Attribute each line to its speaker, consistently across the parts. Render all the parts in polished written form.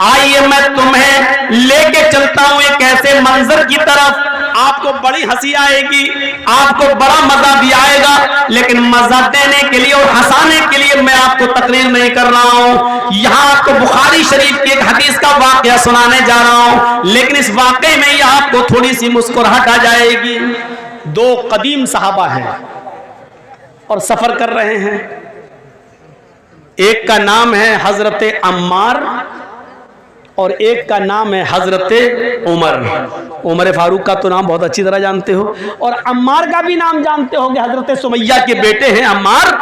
Speaker 1: आइए मैं तुम्हें लेके चलता हूं एक ऐसे मंजर की तरफ, आपको बड़ी हंसी आएगी, आपको बड़ा मजा भी आएगा, लेकिन मजा देने के लिए और हंसाने के लिए मैं आपको तकरीर नहीं कर रहा हूं। यहां आपको बुखारी शरीफ की एक हदीस का वाकया सुनाने जा रहा हूं, लेकिन इस वाकये में ही आपको थोड़ी सी मुस्कुराहट आ जाएगी। दो कदीम सहाबा हैं और सफर कर रहे हैं। एक का नाम है हजरत अम्मार और एक का नाम है हजरत उमर फारूक का तो नाम बहुत अच्छी तरह जानते हो, और अम्मार का भी नाम जानते होंगे, हजरत सुमैया के बेटे हैं अम्मार।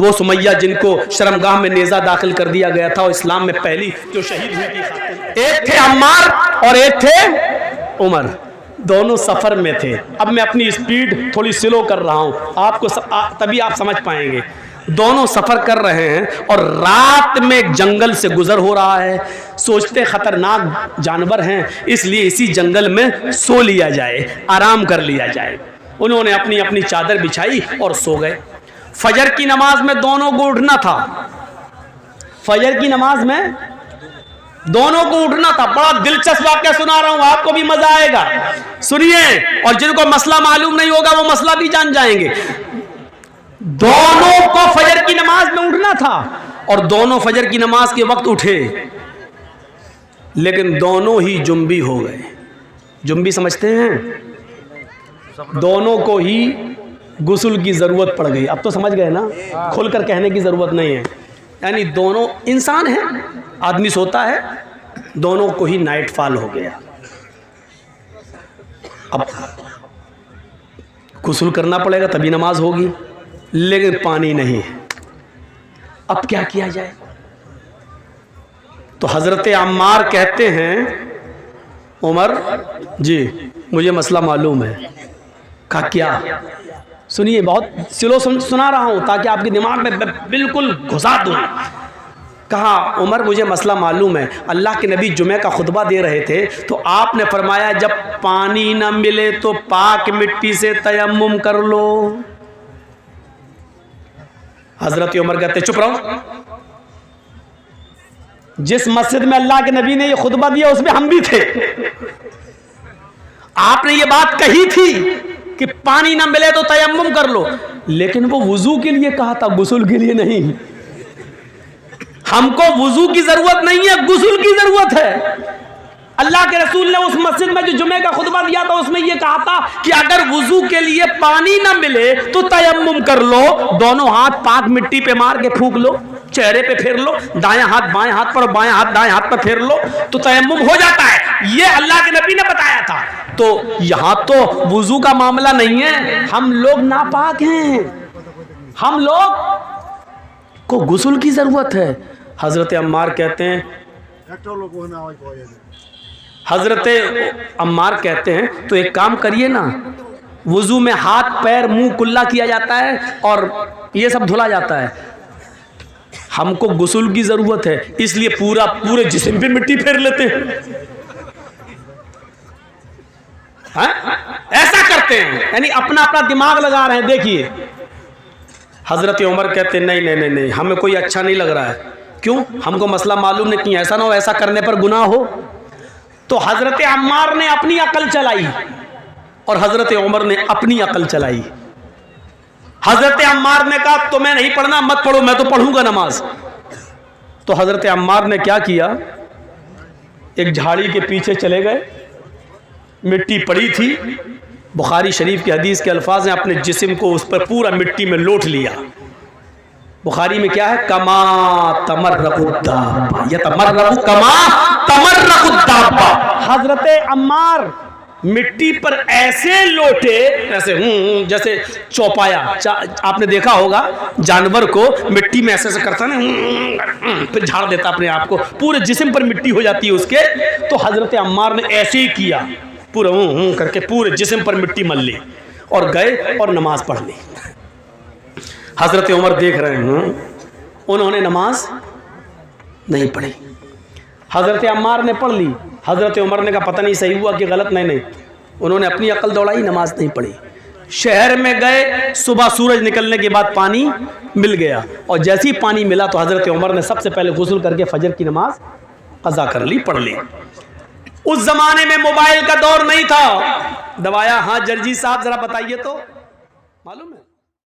Speaker 1: वो सुमैया जिनको शर्मगाह में नेजा दाखिल कर दिया गया था और इस्लाम में पहली जो शहीद हुई थी। एक थे अम्मार और एक थे उमर, दोनों सफर में थे। अब मैं अपनी स्पीड थोड़ी स्लो कर रहा हूं, आपको तभी आप समझ पाएंगे। दोनों सफर कर रहे हैं और रात में एक जंगल से गुजर हो रहा है। सोचते खतरनाक जानवर हैं, इसलिए इसी जंगल में सो लिया जाए, आराम कर लिया जाए। उन्होंने अपनी अपनी चादर बिछाई और सो गए। फजर की नमाज में दोनों को उठना था, फजर की नमाज में दोनों को उठना था। बड़ा दिलचस्प वाकया सुना रहा हूं, आपको भी मजा आएगा, सुनिए। और जिनको मसला मालूम नहीं होगा वो मसला भी जान जाएंगे। दोनों को फजर की नमाज में उठना था और दोनों फजर की नमाज के वक्त उठे, लेकिन दोनों ही जुम्बी हो गए। जुम्बी समझते हैं? दोनों को ही गुस्ल की जरूरत पड़ गई। अब तो समझ गए ना, खुलकर कहने की जरूरत नहीं है। यानी दोनों इंसान हैं, आदमी सोता है, दोनों को ही नाइट फॉल हो गया। अब गुस्ल करना पड़ेगा तभी नमाज होगी, लेकिन पानी नहीं है। अब क्या किया जाए? तो हजरत अम्मार कहते हैं, उमर जी मुझे मसला मालूम है। कहा क्या? सुनिए, बहुत स्लो सुना रहा हूं ताकि आपके दिमाग में बिल्कुल घुसा दूं। कहा, उमर मुझे मसला मालूम है। अल्लाह के नबी जुमे का खुतबा दे रहे थे तो आपने फरमाया जब पानी ना मिले तो पाक मिट्टी से तयम्मुम कर लो। हजरत उमर कहते चुप रहो, जिस मस्जिद में अल्लाह के नबी ने ये खुतबा दिया उसमें हम भी थे। आपने ये बात कही थी कि पानी ना मिले तो तयम्मुम कर लो, लेकिन वो वुजू के लिए कहा था, गुस्ल के लिए नहीं। हमको वुजू की जरूरत नहीं है, गुस्ल की जरूरत है। अल्लाह के रसूल ने उस मस्जिद में जो जुमे का खुतबा दिया था उसमें यह कहा था कि अगर वुजू के लिए पानी ना मिले तो तयम्मुम कर लो। दोनों हाथ पाक मिट्टी पे मार के फूंक लो, चेहरे पे फेर लो, दायां हाथ बाएं हाथ पर, बायां हाथ दाएं हाथ पर फेर लो तो तयम्मुम हो जाता है। ये अल्लाह के नबी ने बताया था। तो यहां तो वुजू का मामला नहीं है, हम लोग नापाक हैं, हम लोग को गुस्ल की जरूरत है। हजरत अम्मार कहते हैं, हजरत अम्मार कहते हैं तो एक काम करिए ना, वुजू में हाथ पैर मुंह कुल्ला किया जाता है और ये सब धुला जाता है। हमको गुस्ल की जरूरत है, इसलिए पूरे जिस्म पे मिट्टी फेर लेते हैं। ऐसा करते हैं, यानी अपना अपना दिमाग लगा रहे हैं। देखिए हजरत उमर कहते हैं नहीं नहीं नहीं, हमें कोई अच्छा नहीं लग रहा है। क्यों? हमको मसला मालूम नहीं, ऐसा ना हो ऐसा करने पर गुनाह हो। तो हजरत अम्मार ने अपनी अकल चलाई और हजरत उमर ने अपनी अकल चलाई। हजरत अम्मार ने कहा तुम्हें नहीं पढ़ना मत पढ़ो, मैं तो पढ़ूंगा नमाज। तो हजरत अम्मार ने क्या किया, एक झाड़ी के पीछे चले गए, मिट्टी पड़ी थी। बुखारी शरीफ की हदीस के अल्फाज हैं, अपने जिस्म को उस पर पूरा मिट्टी में लोट लिया। बुखारी में क्या है, कमा तमर्रकुद्दाब्बा, यतमर्रकु कमा तमर्रकुद्दाब्बा। हजरत अम्मार मिट्टी पर ऐसे लोटे, ऐसे जैसे चौपाया। आपने देखा होगा जानवर को मिट्टी में ऐसे ऐसे करता ना, फिर झाड़ देता अपने आप को, पूरे जिस्म पर मिट्टी हो जाती है उसके। तो हजरत अम्मार ने ऐसे ही किया, पूरा करके पूरे जिस्म पर मिट्टी मल ली और गए और नमाज पढ़ ली। हजरत उमर देख रहे हैं, उन्होंने नमाज नहीं पढ़ी, हजरत अम्मार ने पढ़ ली। हजरत उमर ने कहा पता नहीं सही हुआ कि गलत। नहीं, उन्होंने अपनी अकल दौड़ाई, नमाज नहीं पढ़ी। शहर में गए, सुबह सूरज निकलने के बाद पानी मिल गया और जैसे ही पानी मिला तो हजरत उमर ने सबसे पहले गुस्ल करके फजर की नमाज कज़ा कर ली, पढ़ ली। उस जमाने में मोबाइल का दौर नहीं था। दबाया, हाँ जर्जी साहब जरा बताइए तो, मालूम है